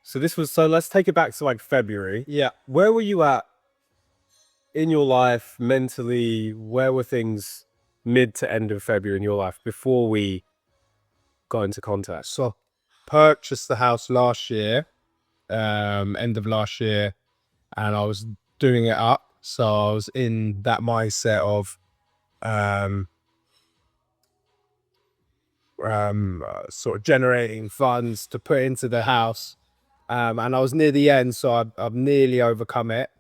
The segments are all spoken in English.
So let's take it back to like February. Yeah. Where were you at in your life mentally? Where were things mid to end of February in your life before we got into contact? So purchased the house last year, end of last year, and I was doing it up. So I was in that mindset of sort of generating funds to put into the house. And I was near the end, so I've nearly overcome it.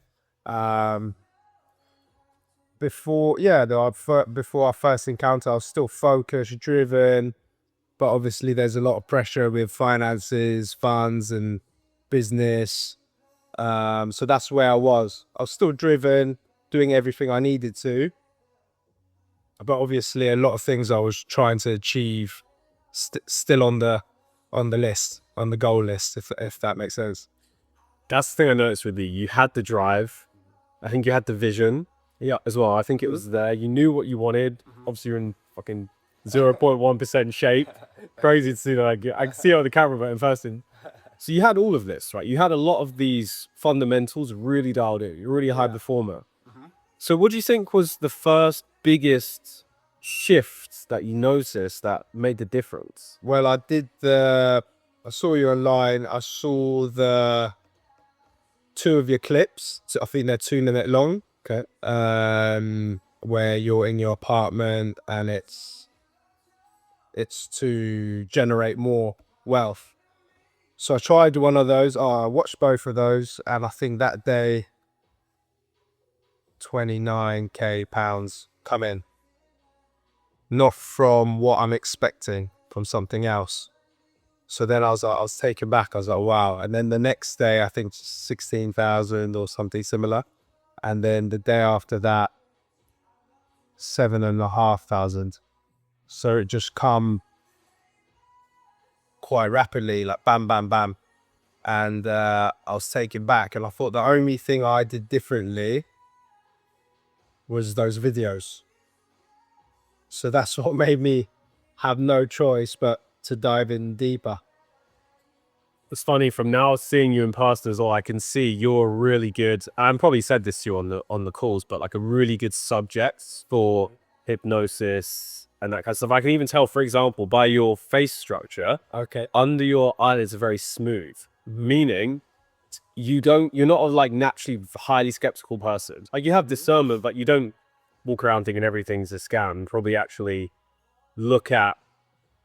Before our first encounter, I was still focused, driven, but obviously there's a lot of pressure with finances, funds, and business. So that's where I was. I was still driven, doing everything I needed to, but obviously a lot of things I was trying to achieve still on the list, on the goal list, if that makes sense. That's the thing I noticed with you. You had the drive. I think you had the vision. Yeah. As well. I think it was there. You knew what you wanted. Obviously, you're in fucking 0.1% shape. Crazy to see that. I can see it on the camera, but in person. So you had all of this, right? You had a lot of these fundamentals really dialed in. You're really a high performer. So what do you think was the first biggest shift that you noticed that made the difference? Well, I saw you online. I saw the 2 of your clips. So I think they're 2 minute long. Okay. Where you're in your apartment and it's to generate more wealth. So I tried one of those. I watched both of those, and I think that day 29k pounds come in. Not from what I'm expecting, from something else. So then I was taken back. I was like, wow. And then the next day, I think 16,000 or something similar. And then the day after that, 7,500. So it just come quite rapidly, like bam, bam, bam. And I was taken back, and I thought the only thing I did differently was those videos. So that's what made me have no choice but to dive in deeper. It's funny, from now seeing you in person as well, I can see you're really good. I probably said this to you on the calls, but like a really good subject for hypnosis and that kind of stuff. I can even tell, for example, by your face structure, Okay. under your eyelids are very smooth, meaning you're not a like naturally highly skeptical person. Like you have discernment, but you don't walk around thinking everything's a scam. Probably actually look at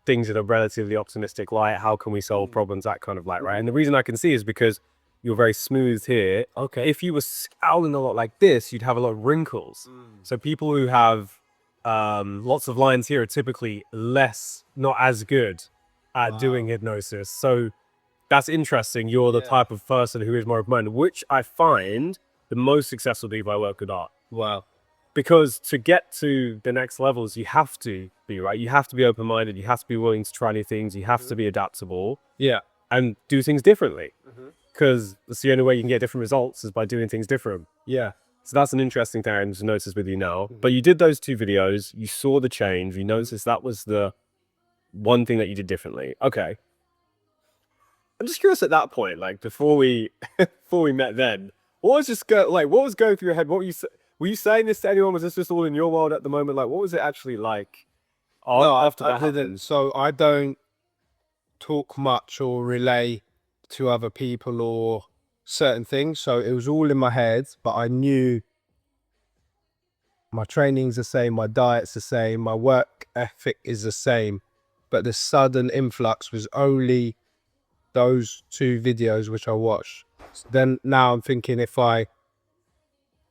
things in a relatively optimistic light. How can we solve problems? That kind of light, right? And the reason I can see is because you're very smooth here. Okay. If you were scowling a lot like this, you'd have a lot of wrinkles. So people who have lots of lines here are typically not as good at doing hypnosis. So that's interesting. You're the type of person who is more open-minded, which I find the most successful people I work with are. Wow. Because to get to the next levels, you have to be, right? You have to be open-minded. You have to be willing to try new things. You have to be adaptable. Yeah. And do things differently. Because that's the only way you can get different results is by doing things different. Yeah. So that's an interesting thing to notice with you now. But you did those 2 videos. You saw the change. You noticed that was the one thing that you did differently. Okay. I'm just curious at that point, like before we met then, what was going through your head? Were you saying this to anyone? Was this just all in your world at the moment? Like, what was it actually like after that happened? So I don't talk much or relay to other people or certain things. So it was all in my head, but I knew my training's the same, my diet's the same, my work ethic is the same. But the sudden influx was only those 2 videos which I watched. So then now I'm thinking, if I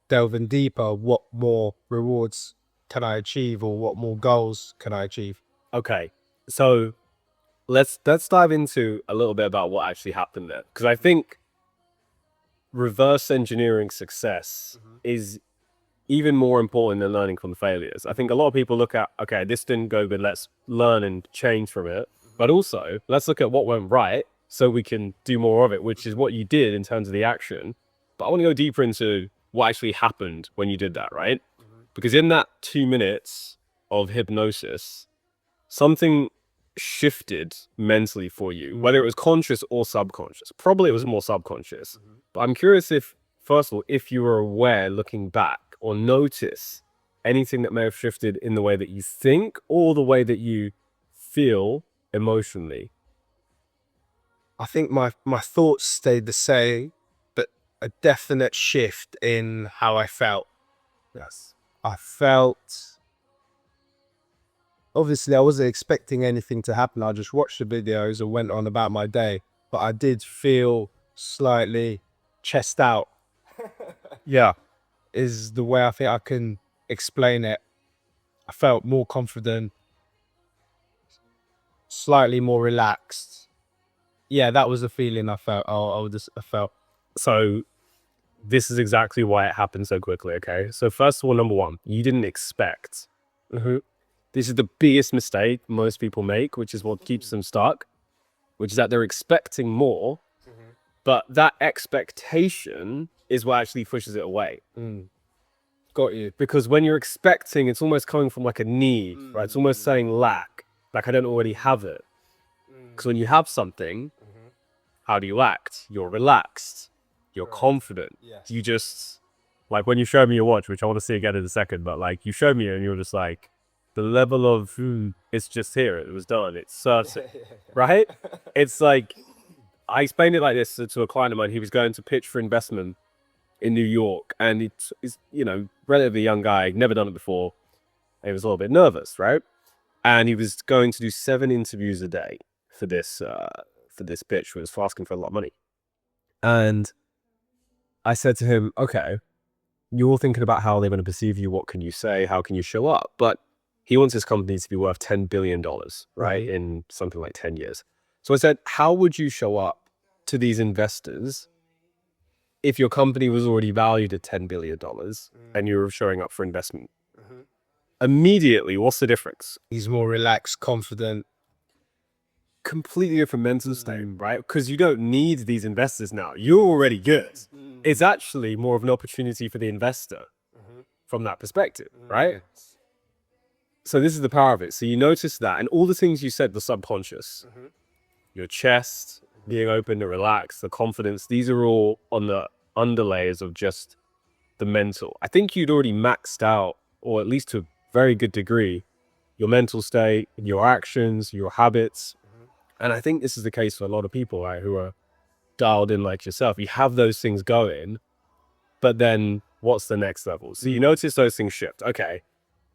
delve in deeper, what more rewards can I achieve, or what more goals can I achieve? Okay, so let's dive into a little bit about what actually happened there, because I think reverse engineering success is even more important than learning from failures. I think a lot of people look at, okay, this didn't go good, let's learn and change from it. But also, let's look at what went right so we can do more of it, which is what you did in terms of the action. But I want to go deeper into what actually happened when you did that, right? Because in that 2 minutes of hypnosis, something shifted mentally for you, whether it was conscious or subconscious. Probably it was more subconscious. But I'm curious if, first of all, if you were aware looking back or notice anything that may have shifted in the way that you think or the way that you feel emotionally. I think my thoughts stayed the same, but a definite shift in how I felt. Yes. I felt, obviously I wasn't expecting anything to happen. I just watched the videos and went on about my day, but I did feel slightly chest out. Yeah, is the way I think I can explain it. I felt more confident, slightly more relaxed. Yeah, that was the feeling I felt. I felt. So this is exactly why it happened so quickly, okay? So first of all, number one, you didn't expect. This is the biggest mistake most people make, which is what keeps them stuck, which is that they're expecting more, but that expectation is what actually pushes it away. Got you. Because when you're expecting, it's almost coming from like a need, right? It's almost saying lack, like I don't already have it. Because when you have something, how do you act? You're relaxed, you're confident. Yes. You just, like when you showed me your watch, which I want to see again in a second, but like you showed me it and you were just like, the level of, it's just here, it was done, it's certain, right? It's like, I explained it like this to a client of mine. He was going to pitch for investment in New York, and he's, you know, relatively young guy, never done it before. And he was a little bit nervous, right? And he was going to do 7 interviews a day for this pitch, was asking for a lot of money. And I said to him, okay, you're thinking about how they're going to perceive you. What can you say? How can you show up? But he wants his company to be worth $10 billion, right? In something like 10 years. So I said, how would you show up to these investors if your company was already valued at $10 billion and you were showing up for investment? Immediately, what's the difference? He's more relaxed, confident. Completely different mental state, right? Because you don't need these investors now. You're already good. It's actually more of an opportunity for the investor from that perspective, right? So this is the power of it. So you notice that, and all the things you said, the subconscious, your chest being open and relaxed, the confidence, these are all on the underlayers of just the mental. I think you'd already maxed out, or at least to a very good degree, your mental state, your actions, your habits. And I think this is the case for a lot of people, right, who are dialed in like yourself. You have those things going, but then what's the next level? So you notice those things shift. Okay.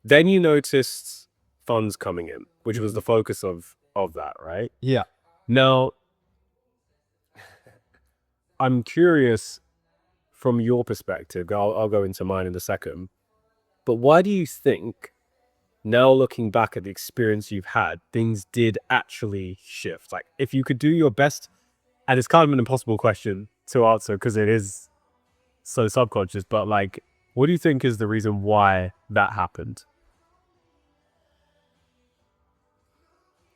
Then you noticed funds coming in, which was the focus of that, right? Yeah. Now, I'm curious from your perspective, I'll go into mine in a second, but why do you think, now looking back at the experience you've had, things did actually shift? Like, if you could do your best, and it's kind of an impossible question to answer because it is so subconscious, but like, what do you think is the reason why that happened?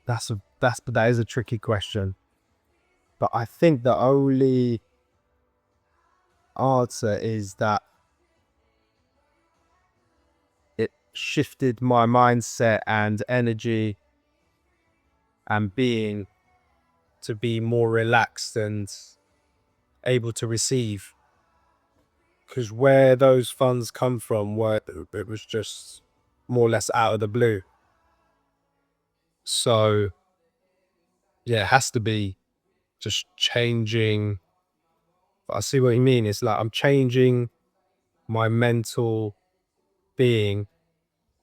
That is a tricky question. But I think the only answer is that it shifted my mindset and energy and being to be more relaxed and able to receive. Because where those funds come from, it was just more or less out of the blue. So yeah, it has to be just changing. I see what you mean. It's like I'm changing my mental being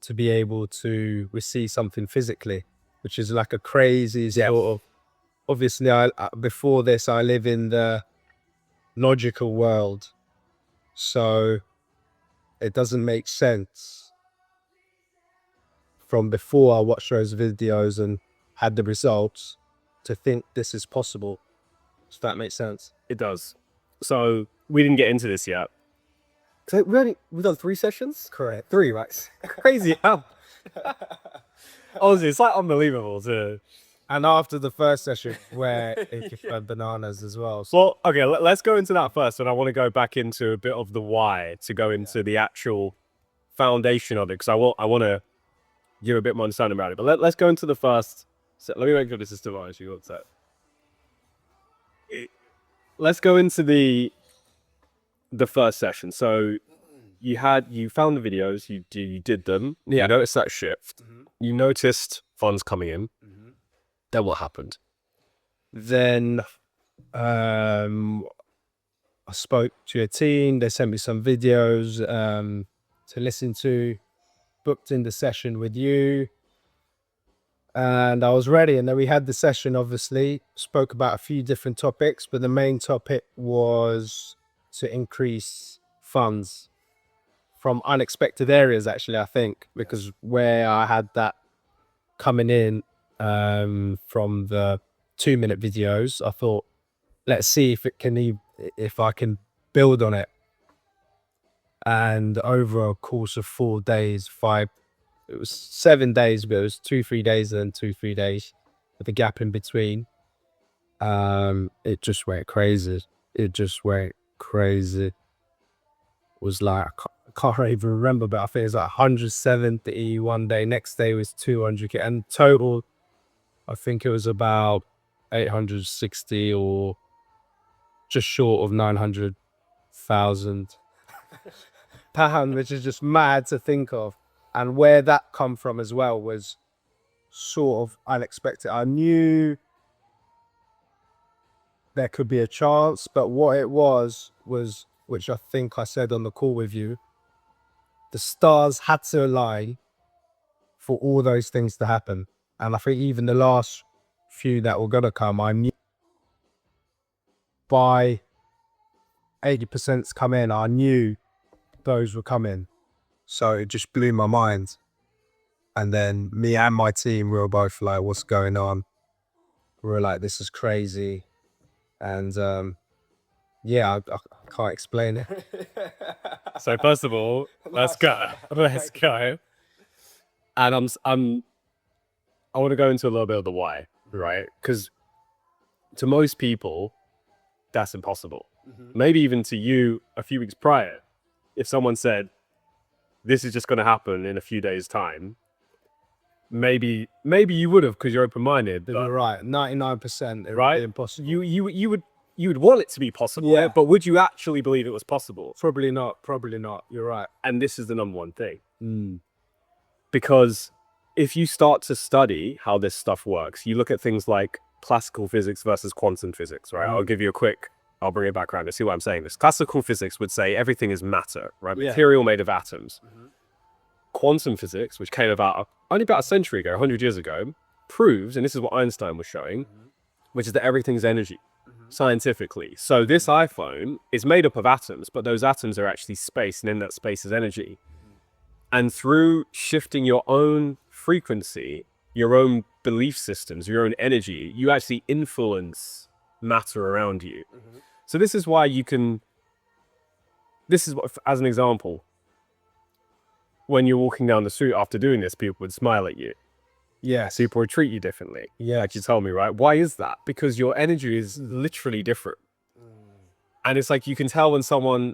to be able to receive something physically, which is like a crazy sort of. Obviously, before this, I live in the logical world, so it doesn't make sense. From before I watched those videos and had the results, to think this is possible. Does that make sense? It does. So we didn't get into this yet. So we've done 3 sessions? Correct. 3, right? Crazy how. Honestly, it's like unbelievable to. And after the first session, where it had bananas as well. So Well, okay, let's go into that first, and I want to go back into a bit of the why to go into the actual foundation of it, because I want to give a bit more understanding about it. But let's go into the first So let me make sure this is still actually what's that. Let's go into the first session. So you found the videos, you did them. Yeah. You noticed that shift. You noticed funds coming in. Then what happened? Then I spoke to your team. They sent me some videos to listen to, booked in the session with you, and I was ready. And then we had the session, obviously, spoke about a few different topics, but the main topic was to increase funds from unexpected areas, actually, I think, because where I had that coming in from the 2-minute videos, I thought, let's see if if I can build on it. And over a course of 4 days, it was 7 days, but it was 2-3 days and then 2-3 days with a gap in between. It just went crazy. It just went crazy. It was like, I can't even remember, but I think it was like 170 one day. Next day was 200K, and total, I think it was about 860 or just short of 900,000 pound, which is just mad to think of. And where that come from as well was sort of unexpected. I knew there could be a chance, but what it was, which I think I said on the call with you, the stars had to align for all those things to happen. And I think even the last few that were gonna come, I knew by 80% come in, I knew those were coming. So it just blew my mind. And then me and my team, we were both like, what's going on? We were like, this is crazy. And yeah, I can't explain it. So first of all, let's go. Let's go. And I want to go into a little bit of the why, right? Because to most people, that's impossible. Maybe even to you a few weeks prior, if someone said, this is just going to happen in a few days' time, maybe you would have, because you're open-minded. But you're right, 99% it would Right? be impossible. You would want it to be possible, Yeah. but would you actually believe it was possible? Probably not. You're right. And this is the number one thing. Because if you start to study how this stuff works, you look at things like classical physics versus quantum physics, right? I'll bring it back around to see what I'm saying. This classical physics would say everything is matter, right? Yeah. Material made of atoms. Quantum physics, which came about only about a century ago, 100 years ago, proves, and this is what Einstein was showing, which is that everything's energy, scientifically. So this iPhone is made up of atoms, but those atoms are actually space, and in that space is energy. And through shifting your own frequency, your own belief systems, your own energy, you actually influence matter around you. So this is why as an example, when you're walking down the street after doing this, people would smile at you. Yes. People would treat you differently. Yeah. Like you told me, right? Why is that? Because your energy is literally different. And it's like you can tell when someone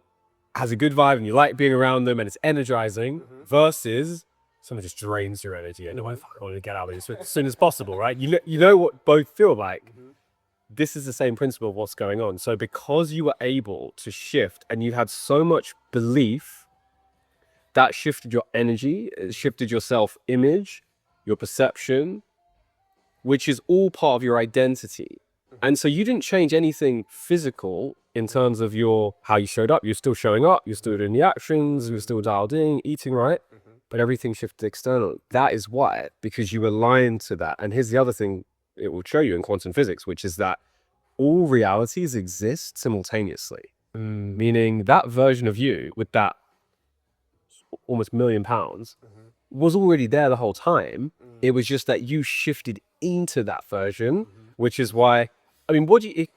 has a good vibe and you like being around them and it's energizing versus someone just drains your energy and I want to get out of this as soon as possible, right? You know what both feel like. This is the same principle of what's going on. So because you were able to shift and you had so much belief, that shifted your energy, it shifted your self-image, your perception, which is all part of your identity. And so you didn't change anything physical in terms of how you showed up. You're still showing up, you're still doing the actions, you're still dialed in, eating right, but everything shifted external. That is why, because you aligned to that. And here's the other thing it will show you in quantum physics, which is that all realities exist simultaneously. Meaning that version of you with that almost £1 million was already there the whole time. It was just that you shifted into that version, which is why, I mean, what do you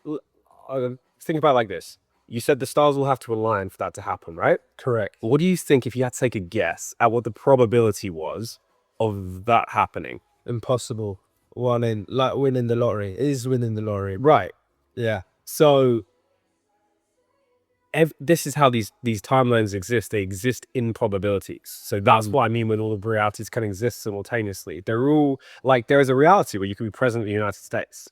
think about it like this? You said the stars will have to align for that to happen, right? Correct. What do you think, if you had to take a guess at what the probability was of that happening? Impossible. Winning the lottery. It is winning the lottery. Right. Yeah. So this is how these timelines exist. They exist in probabilities. So that's what I mean when all of realities can exist simultaneously. They're all like, there is a reality where you can be president of the United States,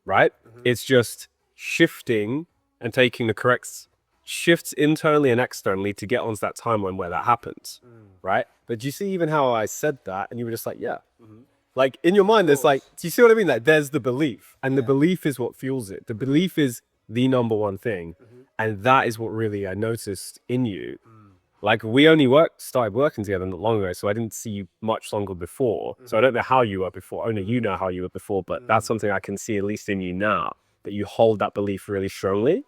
right? It's just shifting and taking the correct shifts internally and externally to get onto that timeline where that happens, right? But do you see even how I said that and you were just like, yeah. Like in your mind, there's like, do you see what I mean? Like there's the belief, and the belief is what fuels it. The belief is the number one thing. And that is what really I noticed in you. Like we only started working together not long ago, so I didn't see you much longer before. So I don't know how you were before. Only you know how you were before, but that's something I can see at least in you now, that you hold that belief really strongly.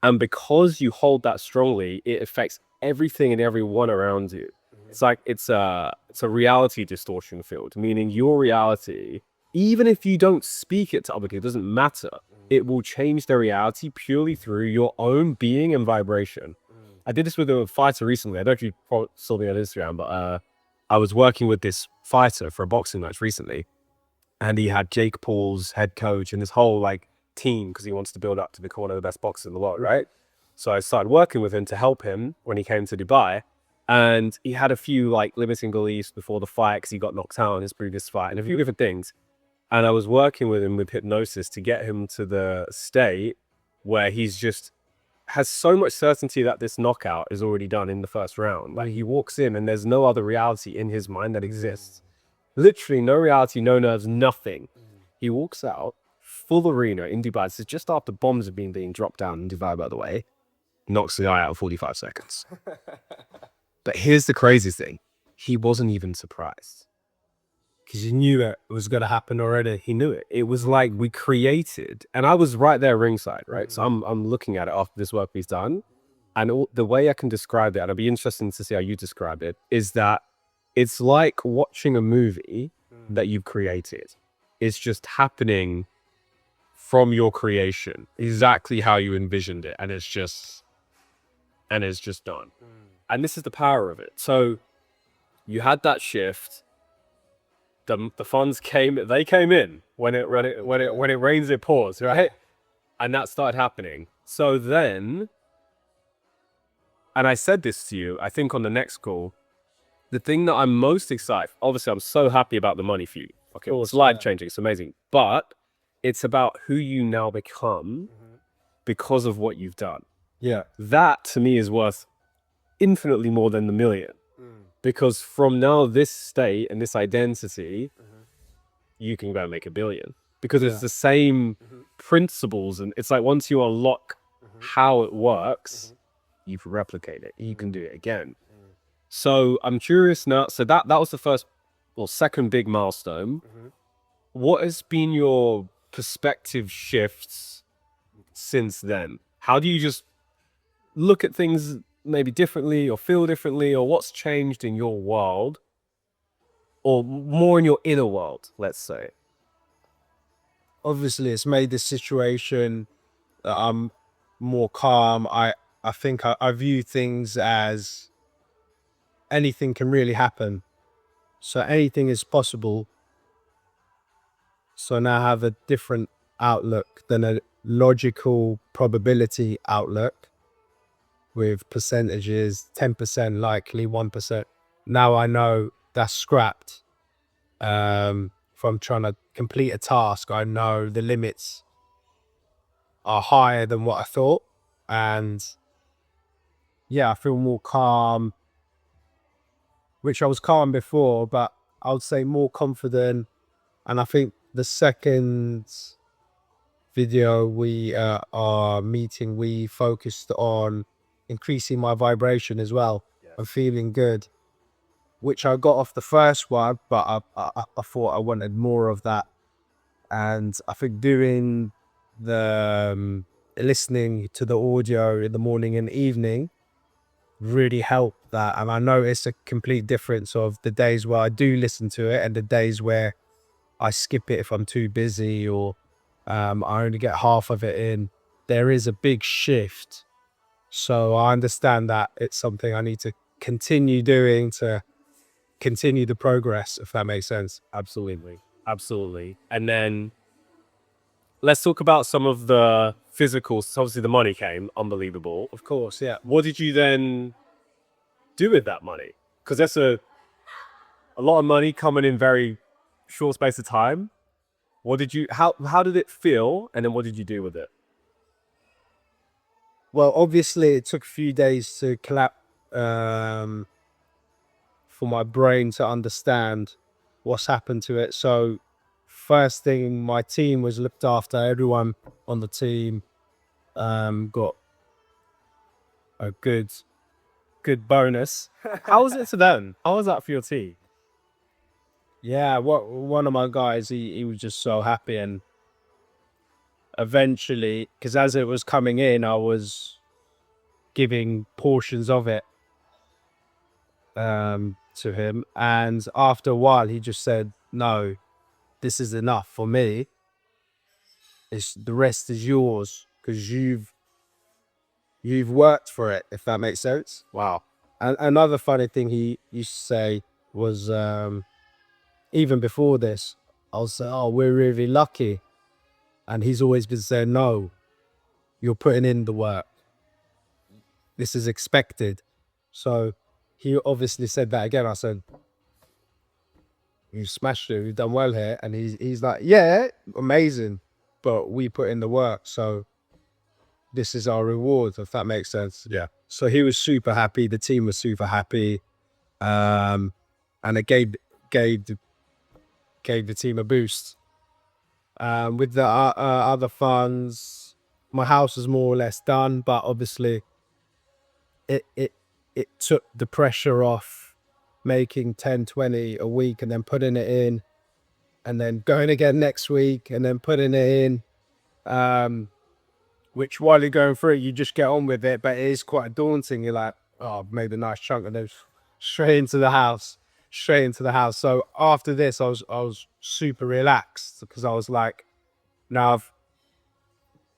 And because you hold that strongly, it affects everything and everyone around you. It's like it's a reality distortion field, meaning your reality, even if you don't speak it to other people, it doesn't matter. It will change their reality purely through your own being and vibration. I did this with a fighter recently. I don't know if you saw me on Instagram, but I was working with this fighter for a boxing match recently, and he had Jake Paul's head coach and this whole like team because he wants to build up to become one of the best boxers in the world, right? So I started working with him to help him when he came to Dubai. And he had a few like limiting beliefs before the fight because he got knocked out in his previous fight and a few different things. And I was working with him with hypnosis to get him to the state where he's just has so much certainty that this knockout is already done in the first round. Like he walks in and there's no other reality in his mind that exists. Literally no reality, no nerves, nothing. He walks out, full arena in Dubai. This is just after bombs have been being dropped down in Dubai, by the way. Knocks the guy out in 45 seconds. But here's the crazy thing. He wasn't even surprised. Because you knew it was going to happen already. He knew it. It was like we created, and I was right there ringside, right? So I'm looking at it after this work we've done. And the way I can describe it, and it'll be interesting to see how you describe it, is that it's like watching a movie that you've created. It's just happening from your creation, exactly how you envisioned it. And it's just done. And this is the power of it. So you had that shift. The funds came in when it rains, it pours, right? And that started happening. So then, and I said this to you, I think on the next call, the thing that I'm most excited, obviously I'm so happy about the money for you. Okay, it's life changing, it's amazing. But it's about who you now become because of what you've done. Yeah. That to me is worth infinitely more than the million. Because from now, this state and this identity, you can go and make $1 billion. Because it's the same principles. And it's like once you unlock how it works, you can replicate it. You can do it again. So I'm curious now. So that was the second big milestone. What has been your perspective shifts since then? How do you just look at things maybe differently or feel differently, or what's changed in your world or more in your inner world, let's say? Obviously, it's made this situation that I'm more calm. I think I view things as anything can really happen. So anything is possible. So now I have a different outlook than a logical probability outlook with percentages, 10% likely, 1%. Now I know that's scrapped. If I'm trying to complete a task, I know the limits are higher than what I thought. And yeah, I feel more calm, which I was calm before, but I would say more confident. And I think the second video our meeting, we focused on increasing my vibration as well. I'm feeling good, which I got off the first one, but I thought I wanted more of that. And I think doing the listening to the audio in the morning and evening really helped that. And I noticed a complete difference of the days where I do listen to it and the days where I skip it if I'm too busy, or I only get half of it in. There is a big shift. So I understand that it's something I need to continue doing to continue the progress, if that makes sense. Absolutely. Absolutely. And then let's talk about some of the physical. So obviously the money came, unbelievable. Of course, yeah. What did you then do with that money? Because that's a lot of money coming in very short space of time. What did you? How did it feel? And then what did you do with it? Well, obviously, it took a few days to collapse for my brain to understand what's happened to it. So, first thing, my team was looked after. Everyone on the team got a good bonus. How was it to them? How was that for your team? Yeah, one of my guys, he was just so happy, and eventually, because as it was coming in, I was giving portions of it to him, and after a while, he just said, "No, this is enough for me. The rest is yours because you've worked for it." If that makes sense. Wow. And another funny thing he used to say was, even before this, I'll say, "Oh, we're really lucky," and he's always been saying, "No, you're putting in the work. This is expected." So he obviously said that again. I said, "You smashed it. You've done well here." And he's like, "Yeah, amazing, but we put in the work, so this is our reward." If that makes sense. Yeah. So he was super happy. The team was super happy, and it gave the team a boost. With the other funds, my house is more or less done, but obviously, it took the pressure off making 10, 20 a week and then putting it in, and then going again next week and then putting it in. Which while you're going through it, you just get on with it, but it is quite daunting. You're like, "Oh, I've made a nice chunk of those." Straight into the house. So after this, I was super relaxed because I was like, now I've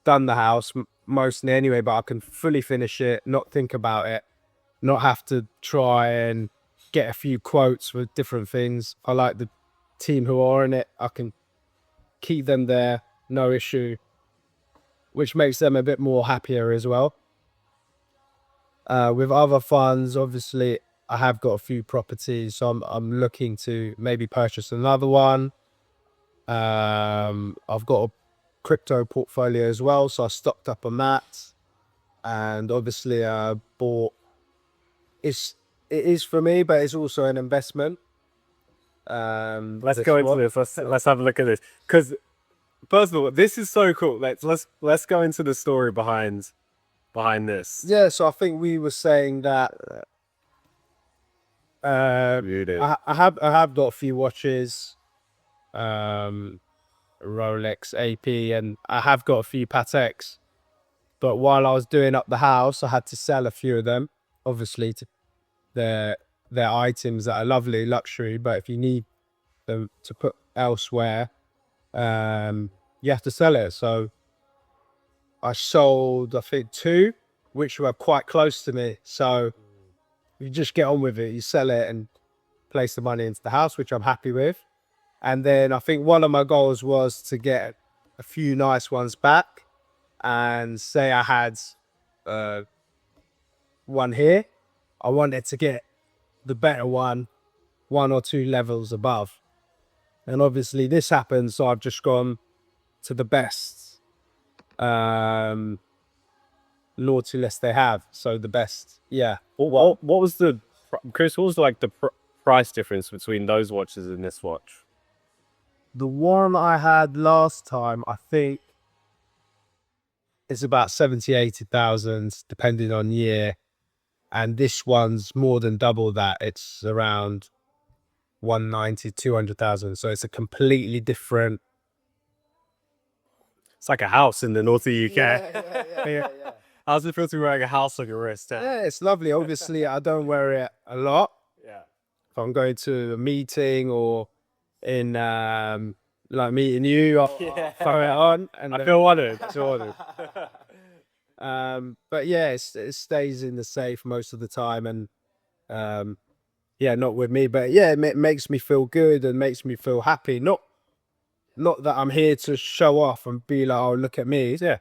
done the house mostly anyway, but I can fully finish it, not think about it, not have to try and get a few quotes with different things. I like the team who are in it. I can keep them there, no issue, which makes them a bit more happier as well. With other funds, obviously, I have got a few properties, so I'm looking to maybe purchase another one. I've got a crypto portfolio as well, so I stocked up on that, and obviously, bought. It is for me, but it's also an investment. Let's go into this. Let's have a look at this. Because first of all, this is so cool. Let's go into the story behind this. Yeah, so I think we were saying that I have got a few watches, Rolex, AP, and I have got a few Pateks. But while I was doing up the house, I had to sell a few of them, obviously, to their items that are lovely, luxury. But if you need them to put elsewhere, you have to sell it. So I sold, I think, 2, which were quite close to me. So you just get on with it. You sell it and place the money into the house, which I'm happy with. And then I think one of my goals was to get a few nice ones back. And say I had one here, I wanted to get the better one or 2 levels above. And obviously this happened, so I've just gone to the best naughty list they have. So the best, yeah. What was the Chris? What was like the price difference between those watches and this watch? The one I had last time, I think, it's about 70,000-80,000 depending on year, and this one's more than double that. It's around 190,000-200,000. So it's a completely different. It's like a house in the north of the UK. Yeah. How does it feel to be wearing a house on your wrist? Yeah, it's lovely. Obviously, I don't wear it a lot. Yeah. If I'm going to a meeting or in like meeting you, I'll throw it on. And I feel honored. But yeah, it stays in the safe most of the time, and yeah, not with me, but yeah, it makes me feel good and makes me feel happy. Not that I'm here to show off and be like, "Oh, look at me." Yeah,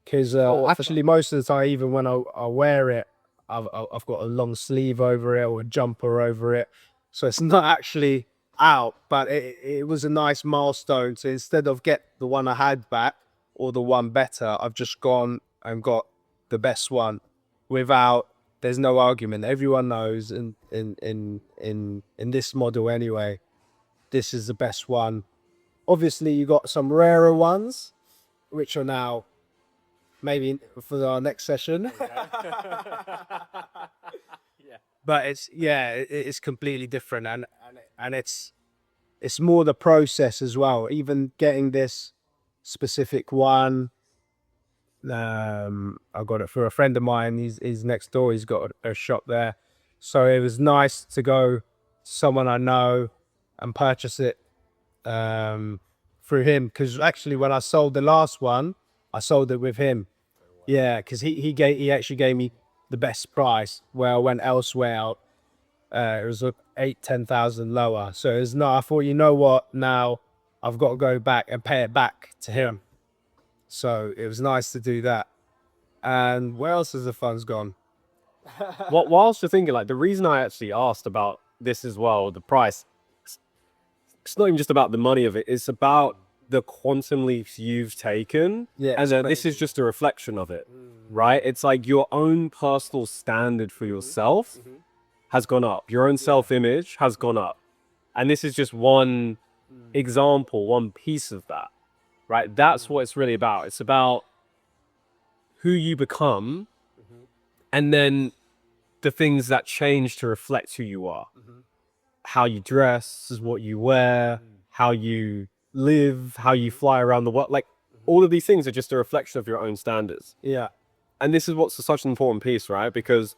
Because actually, most of the time, even when I wear it, I've got a long sleeve over it or a jumper over it, so it's not actually out. But it was a nice milestone. So instead of get the one I had back or the one better, I've just gone and got the best one without. There's no argument. Everyone knows in this model anyway, this is the best one. Obviously, you got some rarer ones, which are now maybe for our next session. But it's completely different, and it's more the process as well. Even getting this specific one, I got it for a friend of mine. He's next door. He's got a shop there, so it was nice to go to someone I know and purchase it through him. Because actually, when I sold the last one, I sold it with him. Yeah, because he actually gave me the best price where I went elsewhere. It was 8,000-10,000 lower. So it's not. I thought, you know what? Now I've got to go back and pay it back to him. So it was nice to do that. And where else has the funds gone? Whilst you're thinking, like, the reason I actually asked about this as well, the price, it's not even just about the money of it. It's about the quantum leaps you've taken. Yeah, And then this is just a reflection of it, right? It's like your own personal standard for yourself has gone up. Your own self-image has gone up. And this is just one example, one piece of that, right? That's what it's really about. It's about who you become and then the things that change to reflect who you are. How you dress, what you wear, how you live, how you fly around the world. Like, all of these things are just a reflection of your own standards. Yeah. And this is what's such an important piece, right? Because,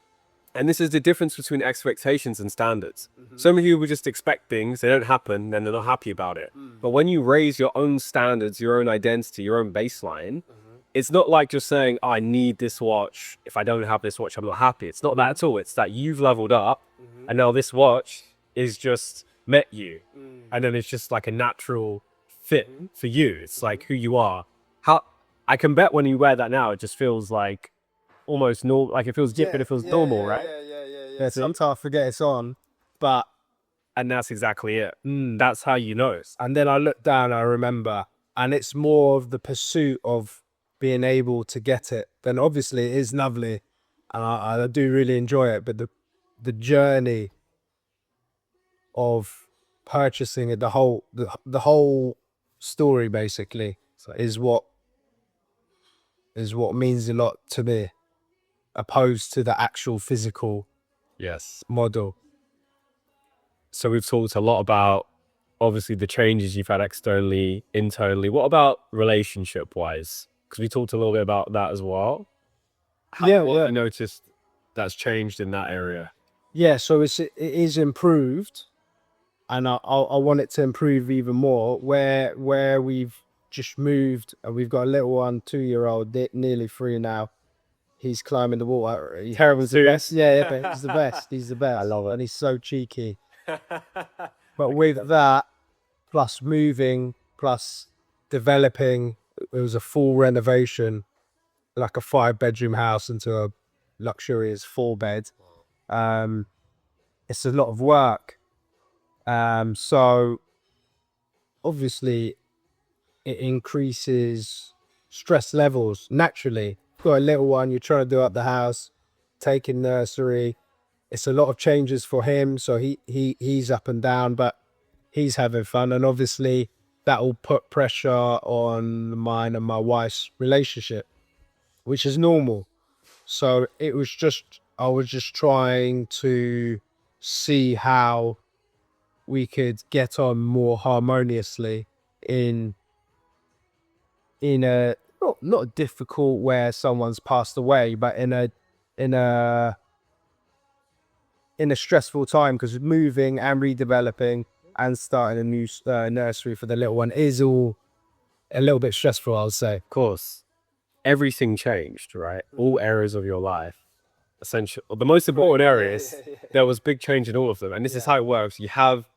and this is the difference between expectations and standards. So many people just expect things, they don't happen, and they're not happy about it. But when you raise your own standards, your own identity, your own baseline, it's not like just saying, oh, I need this watch. If I don't have this watch, I'm not happy. It's not that at all. It's that you've leveled up, and now this watch is just met you. And then it's just like a natural fit for you. It's like who you are. How I can bet when you wear that now, it just feels like almost normal. Like it feels different. It feels normal, right? Yeah. Sometimes I forget it's on, but And that's exactly it. That's how you know. and then I look down, I remember, and it's more of the pursuit of being able to get it. Then obviously it is lovely, and I do really enjoy it. But the journey of purchasing it, the whole story basically is what means a lot to me, opposed to the actual physical model. So we've talked a lot about obviously the changes you've had externally, internally. What about relationship wise? Because we talked a little bit about that as well. What have you noticed that's changed in that area? Yeah, so it is improved, and I want it to improve even more. Where we've just moved, and we've got a little one, 2-year-old, nearly 3 now. He's climbing the wall. Terrible the best. Yeah, but he's the best. He's the best. I love it. And he's so cheeky. But with that, plus moving, plus developing, it was a full renovation, like a 5-bedroom house into a luxurious 4-bed. It's a lot of work. So obviously it increases stress levels naturally. Got a little one, you're trying to do up the house, taking nursery. It's a lot of changes for him, so he's up and down, but he's having fun, and obviously that will put pressure on mine and my wife's relationship, which is normal. So I was just trying to see how we could get on more harmoniously in a not difficult where someone's passed away, but in a stressful time, because moving and redeveloping and starting a new nursery for the little one is all a little bit stressful, I would say. Of course, everything changed, right? All areas of your life, essentially, the most important areas, there was big change in all of them. And this is how it works. You have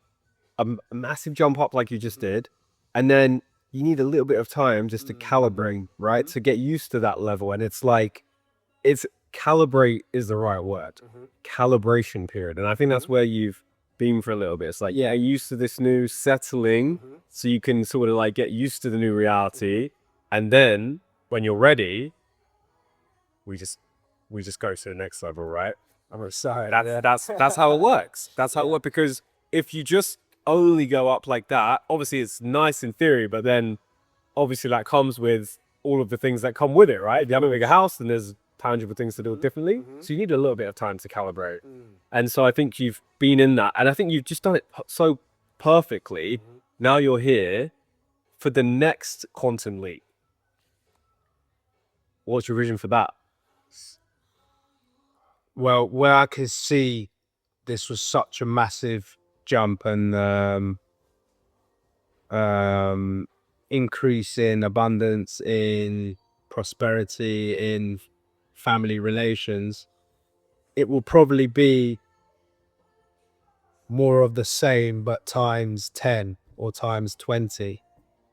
a massive jump up like you just did, and then you need a little bit of time just to calibrate, right? To get used to that level. And it's like, it's calibrate is the right word. Calibration period. And I think that's where you've been for a little bit. It's like, yeah, used to this new settling, so you can sort of like get used to the new reality. And then when you're ready, we just go to the next level, right? I'm excited. That's how it works. That's how it works. Because if you just only go up like that, obviously it's nice in theory, but then obviously that comes with all of the things that come with it, right? If you have a bigger house, then there's tangible things to do differently. So you need a little bit of time to calibrate. And so I think you've been in that, and I think you've just done it so perfectly. Now you're here for the next quantum leap. What's your vision for that? Well, where I could see this was such a massive jump and increase in abundance, in prosperity, in family relations, it will probably be more of the same, but times 10 or times 20.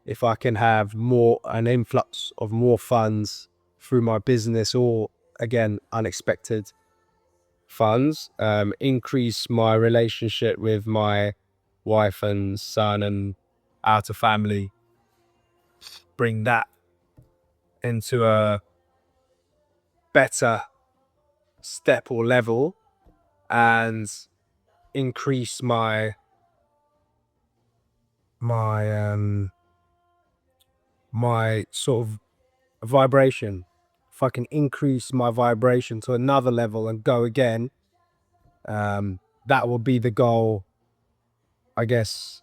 If I can have an influx of more funds through my business, or again, unexpected funds, increase my relationship with my wife and son and outer family, bring that into a better step or level, and increase my sort of vibration. If I can increase my vibration to another level and go again, that will be the goal, I guess,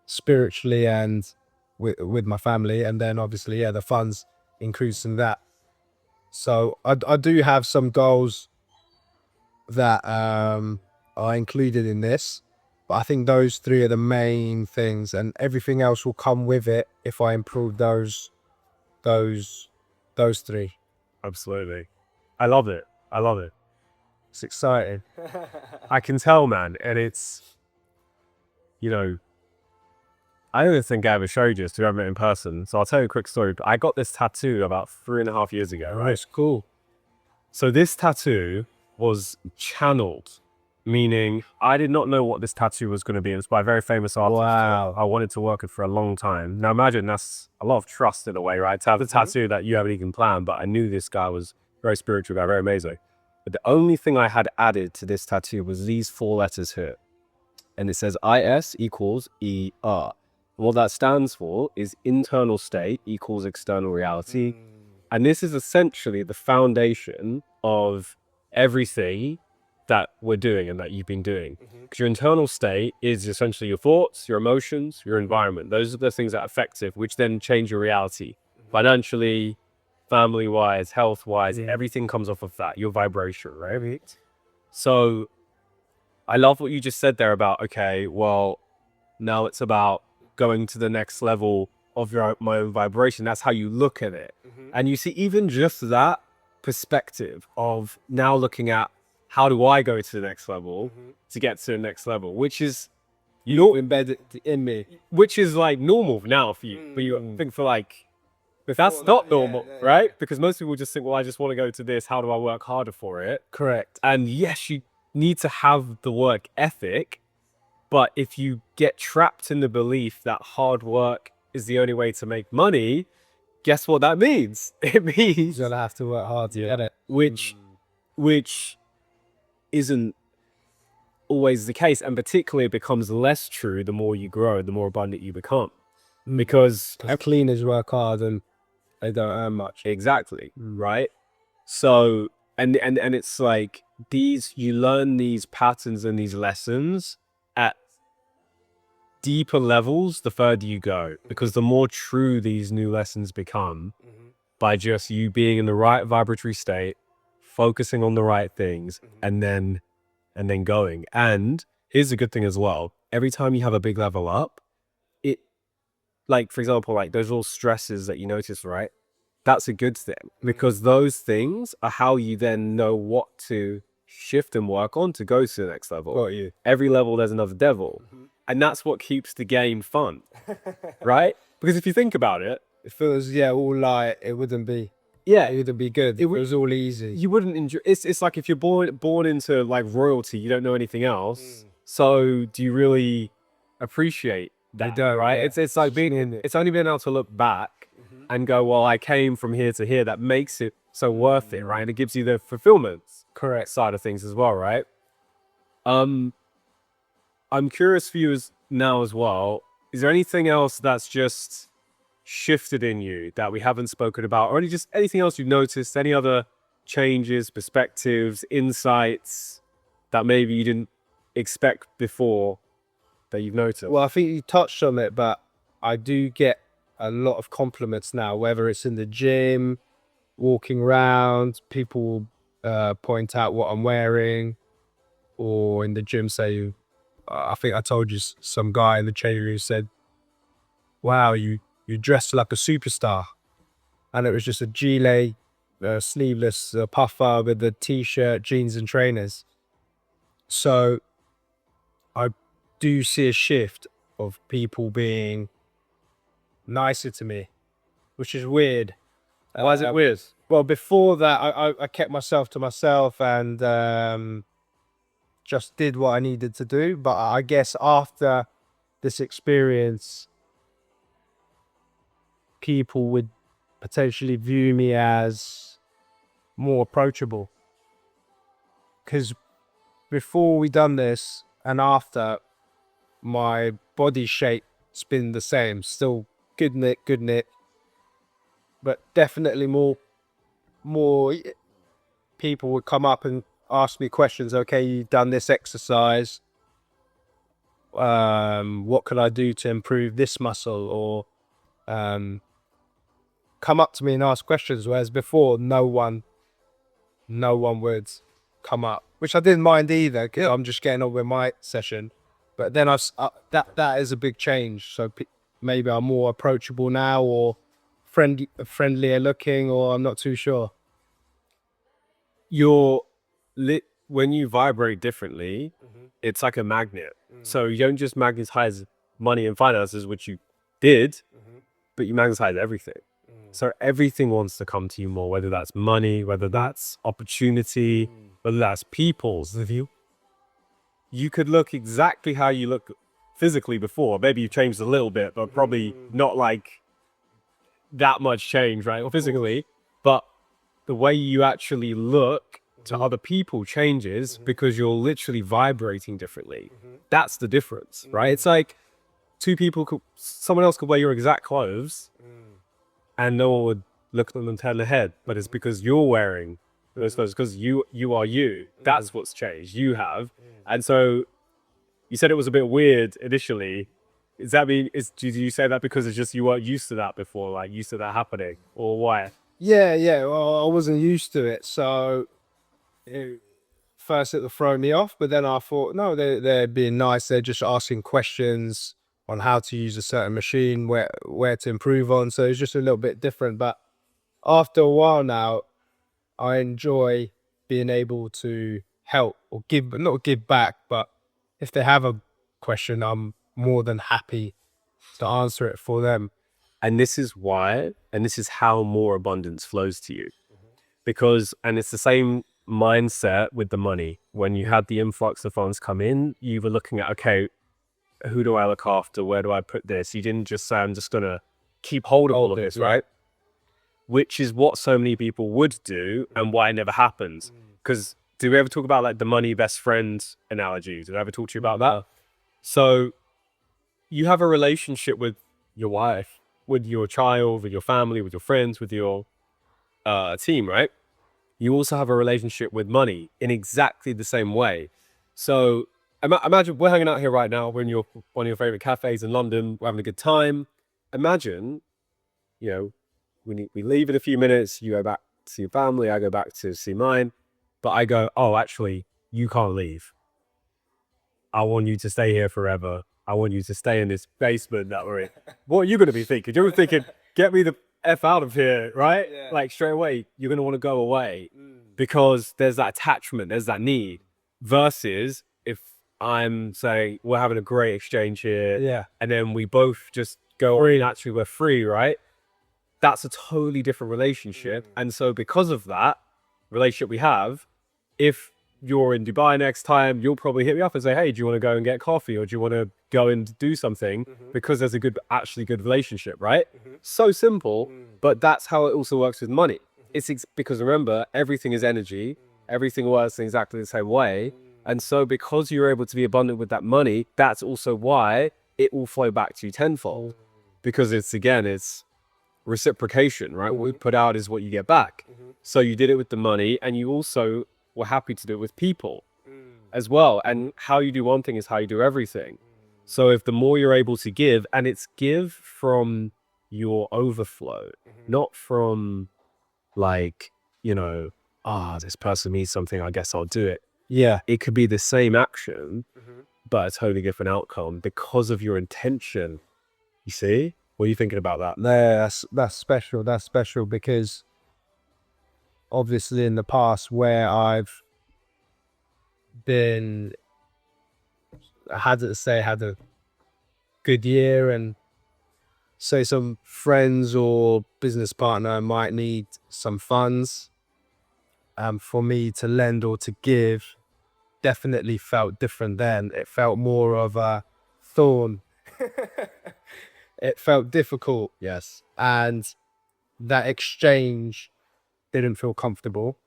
spiritually and with my family. And then obviously, the funds increasing that. So I do have some goals that are included in this, but I think those three are the main things, and everything else will come with it if I improve those three. Absolutely. I love it. I love it. It's exciting. I can tell, man. And it's, you know, I don't think I ever showed you this to ever met in person. So I'll tell you a quick story. I got this tattoo about 3.5 years ago, right? It's cool. So this tattoo was channeled, meaning I did not know what this tattoo was going to be. It's by a very famous artist. Wow. I wanted to work with for a long time. Now imagine that's a lot of trust in a way, right? To have a tattoo that you haven't even planned, but I knew this guy was very spiritual guy, very amazing. But the only thing I had added to this tattoo was these 4 letters here. And it says IS equals ER. And what that stands for is internal state equals external reality. And this is essentially the foundation of everything that we're doing and that you've been doing. Because your internal state is essentially your thoughts, your emotions, your environment. Those are the things that are effective, which then change your reality. Financially, family-wise, health-wise, everything comes off of that, your vibration, right? So I love what you just said there about, okay, well, now it's about going to the next level of my own vibration. That's how you look at it. And you see, even just that perspective of now looking at how do I go to the next level to get to the next level, which is Embedded in me. which is like normal now for you. But you think for like, that's not normal, right? Because most people just think, well, I just want to go to this. How do I work harder for it? Correct. And yes, you need to have the work ethic. But if you get trapped in the belief that hard work is the only way to make money, guess what that means? It means You're gonna have to work hard to get it. which isn't always the case, and particularly it becomes less true the more you grow, the more abundant you become, because Cleaners work hard and they don't earn much. exactly, right? So and it's like you learn these patterns and these lessons at deeper levels the further you go, because the more true these new lessons become by just you being in the right vibratory state, focusing on the right things, and then going. And here's a good thing as well. Every time you have a big level up, it, like, for example, like those little stresses that you notice, right? That's a good thing, because those things are how you then know what to shift and work on to go to the next level. Got you. Every level there's another devil. And that's what keeps the game fun, right? Because if you think about it, If it was all light, it wouldn't be good. It It would- was all easy. you wouldn't enjoy. It's like if you're born into like royalty, you don't know anything else. So do you really appreciate that? don't, right? yeah. It's like being in it. It's only being able to look back and go, well, I came from here to here. That makes it so worth it, right? And it gives you the fulfillment Correct. side of things as well, right? I'm curious for you now as well. Is there anything else that's just shifted in you that we haven't spoken about, or anything else you've noticed? Any other changes, perspectives, insights that maybe you didn't expect before that you've noticed? Well, I think you touched on it, but I do get a lot of compliments now, whether it's in the gym, walking around, people point out what I'm wearing, or in the gym say, I think I told you some guy in the training room said, wow, you dressed like a superstar. And it was just a gilet, sleeveless puffer with a t-shirt, jeans and trainers. So I do see a shift of people being nicer to me, which is weird. Why is it weird? Well, before that, I kept myself to myself and just did what I needed to do. But I guess after this experience, people would potentially view me as more approachable. Because before we done this and after, my body shape's been the same. Still good knit, but definitely more people would come up and ask me questions. Okay, you've done this exercise. What could I do to improve this muscle? Or come up to me and ask questions. Whereas before, no one would come up, which I didn't mind either. 'Cause I'm just getting on with my session. But then that is a big change. So maybe I'm more approachable now, or friendlier looking, or I'm not too sure. When you vibrate differently, it's like a magnet. So you don't just magnetize money and finances, which you did, but you magnetize everything. So everything wants to come to you more, whether that's money, whether that's opportunity, whether that's people's view. You could look exactly how you look physically before. Maybe you've changed a little bit, but probably not like that much change, right? Or physically, but the way you actually look to other people changes because you're literally vibrating differently. That's the difference, right? It's like someone else could wear your exact clothes and no one would look at them and turn their head, but it's because you're wearing those clothes, because you are you. That's what's changed. You have. And so you said it was a bit weird initially. Do you say that because it's just you weren't used to that before, like used to that happening, or why? Yeah. Well, I wasn't used to it, so first it would throw me off. But then I thought, no, they're being nice. They're just asking questions on how to use a certain machine, where to improve on. So it's just a little bit different. But after a while now, I enjoy being able to help or give, not give back, but if they have a question, I'm more than happy to answer it for them. And this is why, and this is how more abundance flows to you. And it's the same mindset with the money. When you had the influx of funds come in, you were looking at, okay, who do I look after? Where do I put this? You didn't just say, I'm just going to keep hold of all of this, right? Which is what so many people would do and why it never happens. Because do we ever talk about like the money best friend analogy? Did I ever talk to you about that? So you have a relationship with your wife, with your child, with your family, with your friends, with your team, right? You also have a relationship with money in exactly the same way. So imagine we're hanging out here right now. We're in one of your favorite cafes in London. We're having a good time. Imagine, we leave in a few minutes. You go back to see your family. I go back to see mine. But I go, oh, actually, you can't leave. I want you to stay here forever. I want you to stay in this basement that we're in. What are you going to be thinking? You're thinking, get me the F out of here, right? Yeah. Like straight away, you're going to want to go away because there's that attachment, there's that need. Versus if I'm saying we're having a great exchange here, Yeah. and then we both just go free, naturally we're free, right? That's a totally different relationship. And so because of that relationship we have, if you're in Dubai next time, you'll probably hit me up and say, hey, do you want to go and get coffee, or do you want to go and do something? Because there's a actually good relationship, right? So simple, but that's how it also works with money. It's because remember, everything is energy, everything works in exactly the same way. And so because you're able to be abundant with that money, that's also why it will flow back to you tenfold. Because it's reciprocation, right? What we put out is what you get back. So you did it with the money, and you also were happy to do it with people as well. And how you do one thing is how you do everything. So if the more you're able to give, and it's give from your overflow, not from like, this person needs something, I guess I'll do it. Yeah. It could be the same action, but a totally different outcome because of your intention. You see? What are you thinking about that? No, that's special. That's special because obviously in the past where I've been, had a good year, and say some friends or business partner might need some funds, for me to lend or to give definitely felt different then. It felt more of a thorn. It felt difficult. Yes. And that exchange didn't feel comfortable,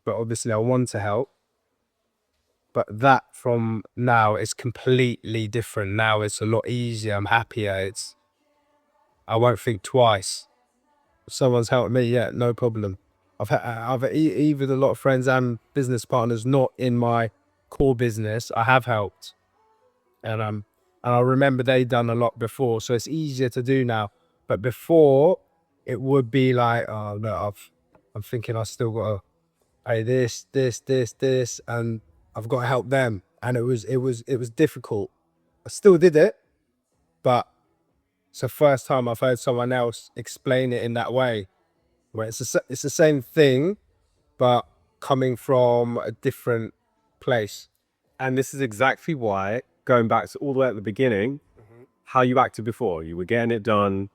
but obviously I want to help. But that from now is completely different. Now it's a lot easier. I'm happier. I won't think twice. If someone's helped me, yeah, no problem. I've even a lot of friends and business partners not in my core business, I have helped, and I remember they done a lot before, so it's easier to do now. But before, it would be like, oh no, I'm thinking I still got to pay this, and I've got to help them, and it was difficult. I still did it, but it's the first time I've heard someone else explain it in that way, where it's the same thing, but coming from a different place. And this is exactly why, going back to all the way at the beginning, how you acted before. You were getting it done,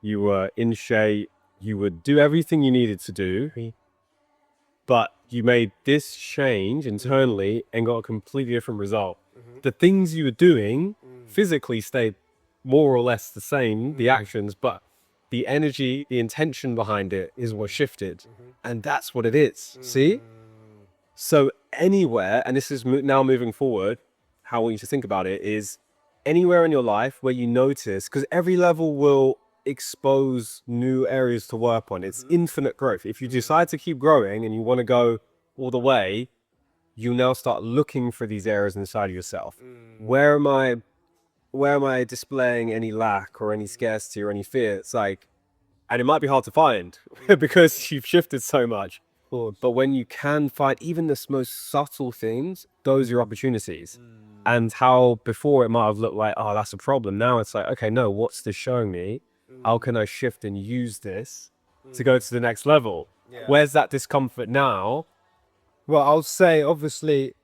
you were in shape, you would do everything you needed to do, but you made this change internally and got a completely different result. The things you were doing physically stayed more or less the same, the actions, but the energy, the intention behind it is what shifted. And that's what it is. See? So anywhere, and this is now moving forward, how I want you to think about it is anywhere in your life where you notice, because every level will expose new areas to work on. It's infinite growth. If you decide to keep growing and you want to go all the way, you now start looking for these areas inside of yourself. Where am I displaying any lack or any scarcity or any fear? It's like, and it might be hard to find because you've shifted so much. But when you can find even the most subtle things, those are your opportunities. And how before it might have looked like, oh, that's a problem. Now it's like, okay, no, what's this showing me? How can I shift and use this to go to the next level? Yeah. Where's that discomfort now? Well, I'll say, obviously,